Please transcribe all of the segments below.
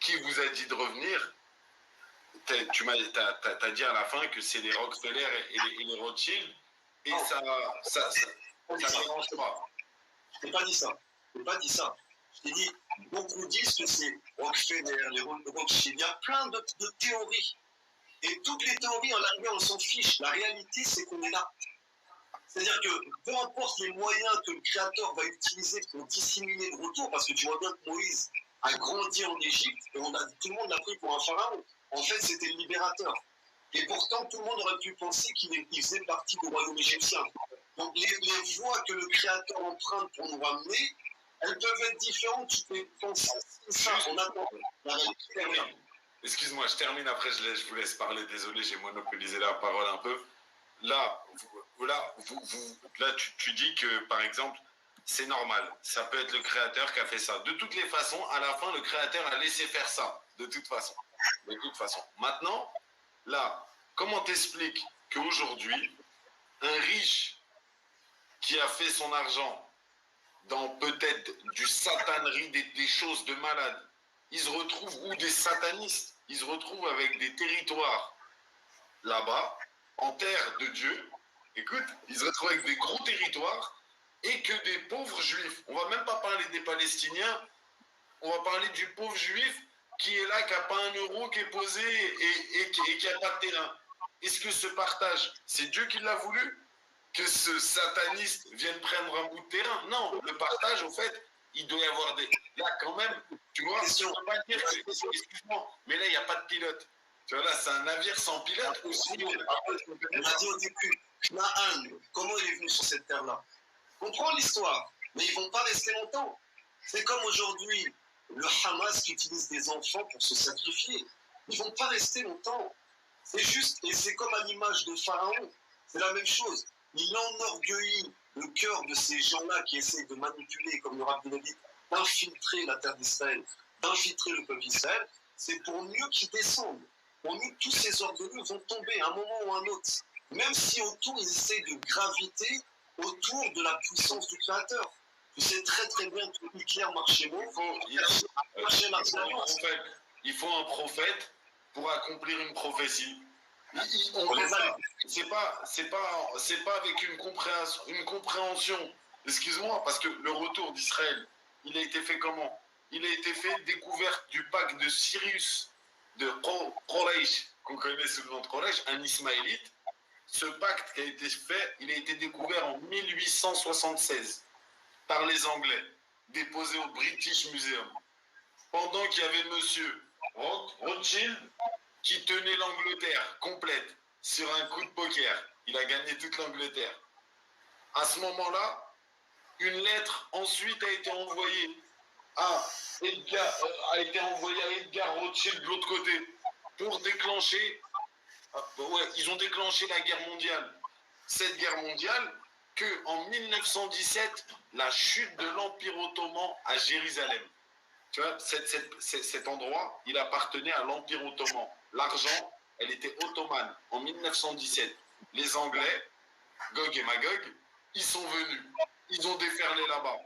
qui vous a dit de revenir? T'as dit à la fin que c'est les Rockefeller et les Rothschild, et non, ça dérange pas. Je t'ai pas dit ça. Je t'ai pas dit ça. Je t'ai dit, beaucoup disent que c'est Rockefeller, les Rothschild. Il y a plein de théories. Et toutes les théories, en l'arrivée, on s'en fiche. La réalité, c'est qu'on est là. C'est-à-dire que peu importe les moyens que le Créateur va utiliser pour dissimuler le retour, parce que tu vois bien que Moïse a grandi en Égypte, et tout le monde l'a pris pour un pharaon. En fait, c'était le libérateur. Et pourtant, tout le monde aurait pu penser qu'il faisait partie du royaume égyptien. Donc, les voies que le Créateur emprunte pour nous ramener, elles peuvent être différentes. Tu peux penser ça. On attend la réalité. Excuse-moi, je termine, après je vous laisse parler. Désolé, j'ai monopolisé la parole un peu. Là, tu dis que, par exemple, c'est normal. Ça peut être le Créateur qui a fait ça. De toutes les façons, à la fin, le Créateur a laissé faire ça. De toute façon. Maintenant, là, comment t'expliques qu'aujourd'hui, un riche qui a fait son argent dans peut-être du satanerie, des choses de malade, ils se retrouvent, ou des satanistes, ils se retrouvent avec des territoires là-bas, en terre de Dieu, écoute, ils se retrouvent avec des gros territoires, et que des pauvres juifs, on va même pas parler des Palestiniens, on va parler du pauvre juif qui est là, qui n'a pas un euro, qui est posé et qui n'a pas de terrain. Est-ce que ce partage, c'est Dieu qui l'a voulu? Que ce sataniste vienne prendre un bout de terrain? Non, le partage, au fait, il doit y avoir des... Là, quand même, tu vois, je ne peux pas dire que... Excuse-moi, mais là, il n'y a pas de pilote. Tu vois, là, c'est un navire sans pilote aussi. On a dit au début, Knaan, comment il est venu sur cette terre-là? Comprends l'histoire, mais ils ne vont pas rester longtemps. C'est comme aujourd'hui, le Hamas qui utilise des enfants pour se sacrifier. Ils ne vont pas rester longtemps. C'est juste, et c'est comme à l'image de Pharaon, c'est la même chose. Il enorgueillit le cœur de ces gens-là qui essaient de manipuler, comme le Rabbi David, d'infiltrer la terre d'Israël, d'infiltrer le peuple d'Israël. C'est pour mieux qu'ils descendent. Pour mieux que tous ces ordonneux vont tomber à un moment ou à un autre. Même si autour, ils essaient de graviter autour de la puissance du Créateur. Tu sais très très bien que Hitler marchait bon. Il faut un prophète pour accomplir une prophétie. C'est pas avec une compréhension. Excuse-moi, parce que le retour d'Israël, il a été fait comment? Il a été fait découverte du pacte de Cyrus, de Quraysh, qu'on connaît sous le nom de Quraysh, un Ismaélite. Ce pacte qui a été fait, il a été découvert en 1876 par les Anglais, déposé au British Museum. Pendant qu'il y avait monsieur Rothschild qui tenait l'Angleterre complète sur un coup de poker. Il a gagné toute l'Angleterre. À ce moment-là, une lettre ensuite a été envoyée à Edgar Rothschild de l'autre côté pour déclencher. Ils ont déclenché la guerre mondiale. Cette guerre mondiale, qu'en 1917, la chute de l'Empire ottoman à Jérusalem. Tu vois, cet endroit, il appartenait à l'Empire ottoman. L'argent, elle était ottomane. En 1917, les Anglais, Gog et Magog, ils sont venus. Ils ont déferlé là-bas.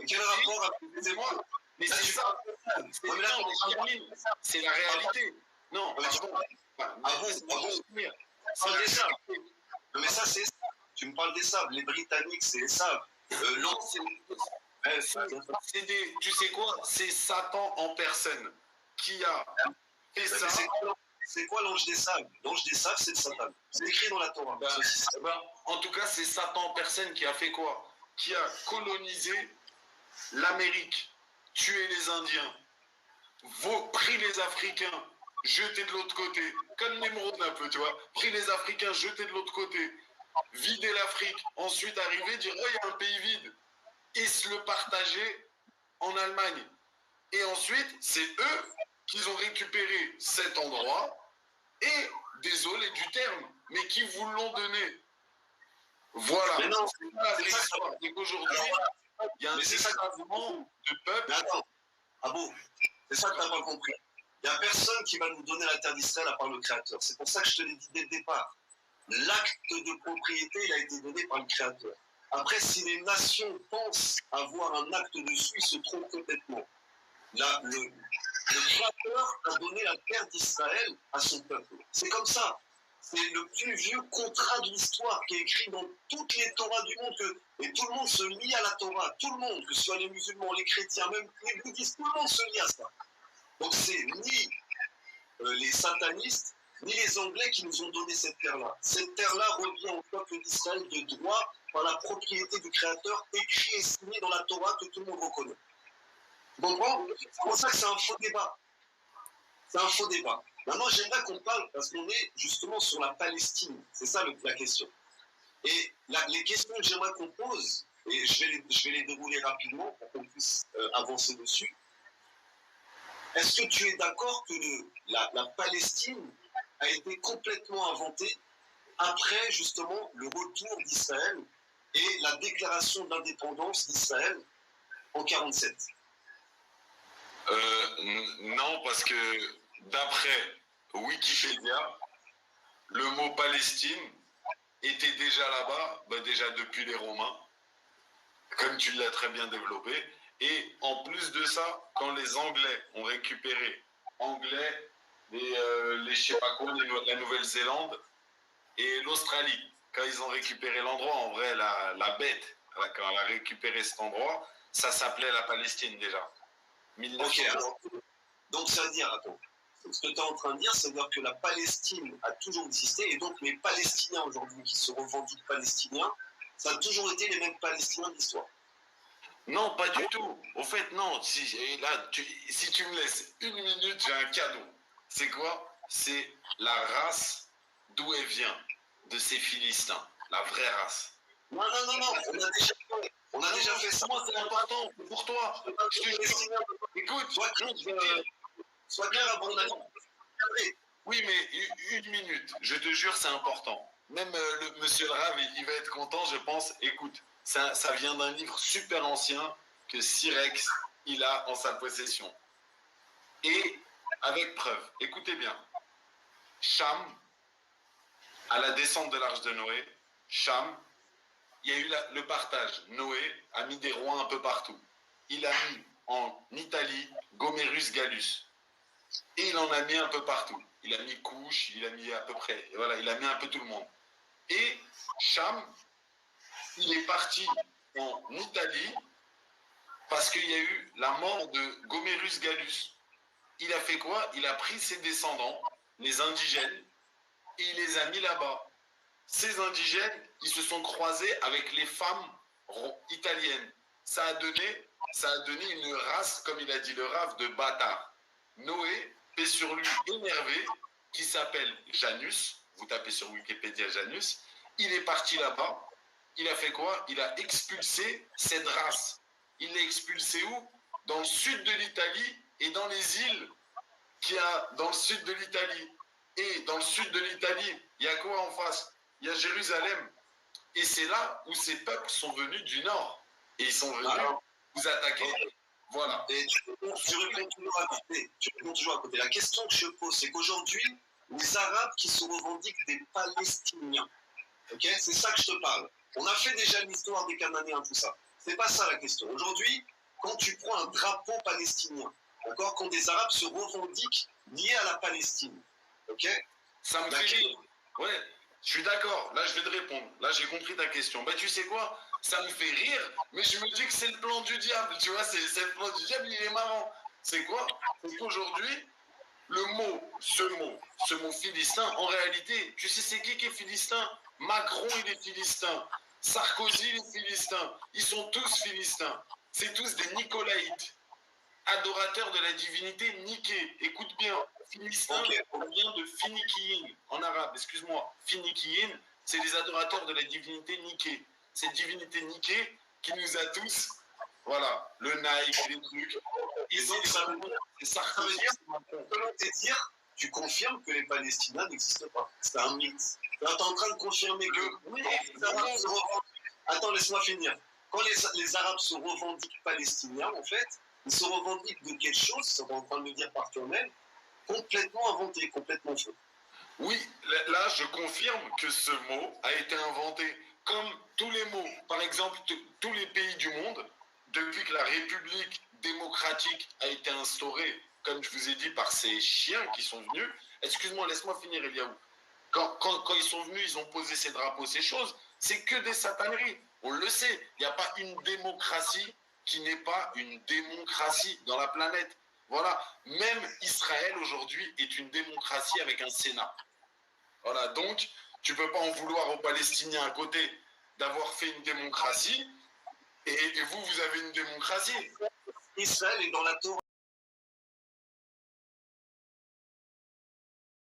Quel rapport avec moi? Mais c'est ça. C'est la réalité. Non, mais ça, c'est ça. Tu me parles des sables. Les Britanniques, c'est les sables. Tu sais quoi? C'est Satan en personne qui a fait ça. C'est quoi l'ange des sables? L'ange des sables, c'est le Satan. C'est écrit dans la Torah. En tout cas, c'est Satan en personne qui a fait quoi? Qui a colonisé l'Amérique, tué les Indiens, pris les Africains, jeté de l'autre côté, comme Nemrod un peu, tu vois, pris les Africains, jeté de l'autre côté, vider l'Afrique, ensuite arriver, dire, oh, il y a un pays vide, et se le partager en Allemagne. Et ensuite, c'est eux qui ont récupéré cet endroit, et, désolé du terme, mais qui vous l'ont donné. Voilà. Mais non, c'est ça. Et qu'aujourd'hui, il y a un déclassement de peuple. Attends, ah bon, c'est ça que tu n'as pas compris. Il n'y a personne qui va nous donner la terre d'Israël à part le Créateur. C'est pour ça que je te l'ai dit dès le départ. L'acte de propriété, il a été donné par le Créateur. Après, si les nations pensent avoir un acte dessus, ils se trompent complètement. Là, Le Créateur a donné la terre d'Israël à son peuple. C'est comme ça. C'est le plus vieux contrat de l'histoire qui est écrit dans toutes les Torahs du monde. Et tout le monde se lie à la Torah. Tout le monde, que ce soit les musulmans, les chrétiens, même les bouddhistes, tout le monde se lie à ça. Donc c'est ni les satanistes, ni les Anglais qui nous ont donné cette terre-là. Cette terre-là revient au peuple d'Israël de droit par la propriété du Créateur, écrit et signé dans la Torah que tout le monde reconnaît. Tu comprends? C'est pour ça que c'est un faux débat. C'est un faux débat. Maintenant, j'aimerais qu'on parle, parce qu'on est justement sur la Palestine. C'est ça la question. Et les questions que j'aimerais qu'on pose, et je vais les dérouler rapidement pour qu'on puisse avancer dessus. Est-ce que tu es d'accord que la Palestine a été complètement inventée après justement le retour d'Israël et la déclaration d'indépendance d'Israël en 1947? Non, parce que d'après Wikipédia, le mot Palestine était déjà là-bas, déjà depuis les Romains, comme tu l'as très bien développé. Et en plus de ça, quand les Anglais ont récupéré les je sais pas quoi, la Nouvelle-Zélande et l'Australie, quand ils ont récupéré l'endroit, en vrai, la bête, quand elle a récupéré cet endroit, ça s'appelait la Palestine déjà. 1900. Ok, alors, donc ça veut dire, attends, ce que tu es en train de dire, c'est-à-dire que la Palestine a toujours existé, et donc les Palestiniens aujourd'hui qui se revendiquent palestiniens, ça a toujours été les mêmes Palestiniens de l'histoire. Non, pas du tout. Au fait, non. Si tu me laisses une minute, j'ai un cadeau. C'est quoi? C'est la race d'où elle vient, de ces Philistins. La vraie race. Non, on a déjà fait ça. Moi, c'est important, c'est pour toi. Je te jure. Écoute, sois clair à mon avis. Oui, mais une minute, je te jure, c'est important. Même monsieur le Rav, il va être content, je pense. Écoute, ça vient d'un livre super ancien que Sirex, il a en sa possession. Et avec preuve, écoutez bien, Cham, à la descente de l'arche de Noé, Cham, il y a eu le partage. Noé a mis des rois un peu partout. Il a mis en Italie Gomérus Gallus. Et il en a mis un peu partout. Il a mis Couche, il a mis à peu près, voilà, il a mis un peu tout le monde. Et Cham, il est parti en Italie parce qu'il y a eu la mort de Gomérus Gallus. Il a fait quoi? Il a pris ses descendants, les indigènes, et il les a mis là-bas. Ces indigènes, ils se sont croisés avec les femmes italiennes. Ça a donné une race, comme il a dit le Rav, de bâtards. Noé, paix sur lui, énervé, qui s'appelle Janus. Vous tapez sur Wikipédia Janus. Il est parti là-bas. Il a fait quoi? Il a expulsé cette race. Il l'a expulsé où? Dans le sud de l'Italie et dans les îles qu'il y a dans le sud de l'Italie. Et dans le sud de l'Italie, il y a quoi en face? Il y a Jérusalem. Et c'est là où ces peuples sont venus du nord. Et ils sont venus vous attaquer. Voilà. Et tu réponds toujours à côté. La question que je pose, c'est qu'aujourd'hui, les Arabes qui se revendiquent des Palestiniens, ok, c'est ça que je te parle. On a fait déjà l'histoire des Cananéens, tout ça. C'est pas ça la question. Aujourd'hui, quand tu prends un drapeau palestinien, d'accord, quand des Arabes se revendiquent liés à la Palestine, ok, ça me fait rire. Ouais, je suis d'accord. Là, je vais te répondre. Là, j'ai compris ta question. Tu sais quoi? Ça me fait rire, mais je me dis que c'est le plan du diable. Tu vois, c'est le plan du diable, il est marrant. C'est quoi? C'est qu'aujourd'hui, ce mot philistin, en réalité, tu sais, c'est qui est philistin? Macron, il est philistin. Sarkozy, il est philistin. Ils sont tous philistins. C'est tous des Nicolaïtes, adorateurs de la divinité Niké. Écoute bien, philistin, on vient de Phénikiyin, en arabe, excuse-moi. Phénikiyin, c'est les adorateurs de la divinité Niké. Cette divinité Niké qui nous a tous, voilà, le Nike, les trucs. Et donc, ça veut dire, selon tes dires, tu confirmes que les Palestiniens n'existent pas. C'est un mythe. Tu es en train de confirmer que oui, les Arabes se revendiquent. Attends, laisse-moi finir. Quand les Arabes se revendiquent palestiniens, en fait, ils se revendiquent de quelque chose, c'est ce qu'on est en train de me dire par toi-même, complètement inventé, complètement faux. Oui, là, je confirme que ce mot a été inventé comme tous les mots. Par exemple, tous les pays du monde, depuis que la République démocratique a été instaurée comme je vous ai dit, par ces chiens qui sont venus. Excuse-moi, laisse-moi finir, Eliaou. Quand ils sont venus, ils ont posé ces drapeaux, ces choses. C'est que des sataneries. On le sait. Il n'y a pas une démocratie qui n'est pas une démocratie dans la planète. Voilà. Même Israël aujourd'hui est une démocratie avec un Sénat. Voilà. Donc, tu ne peux pas en vouloir aux Palestiniens à côté d'avoir fait une démocratie. Et vous, vous avez une démocratie. Israël est dans la Torah.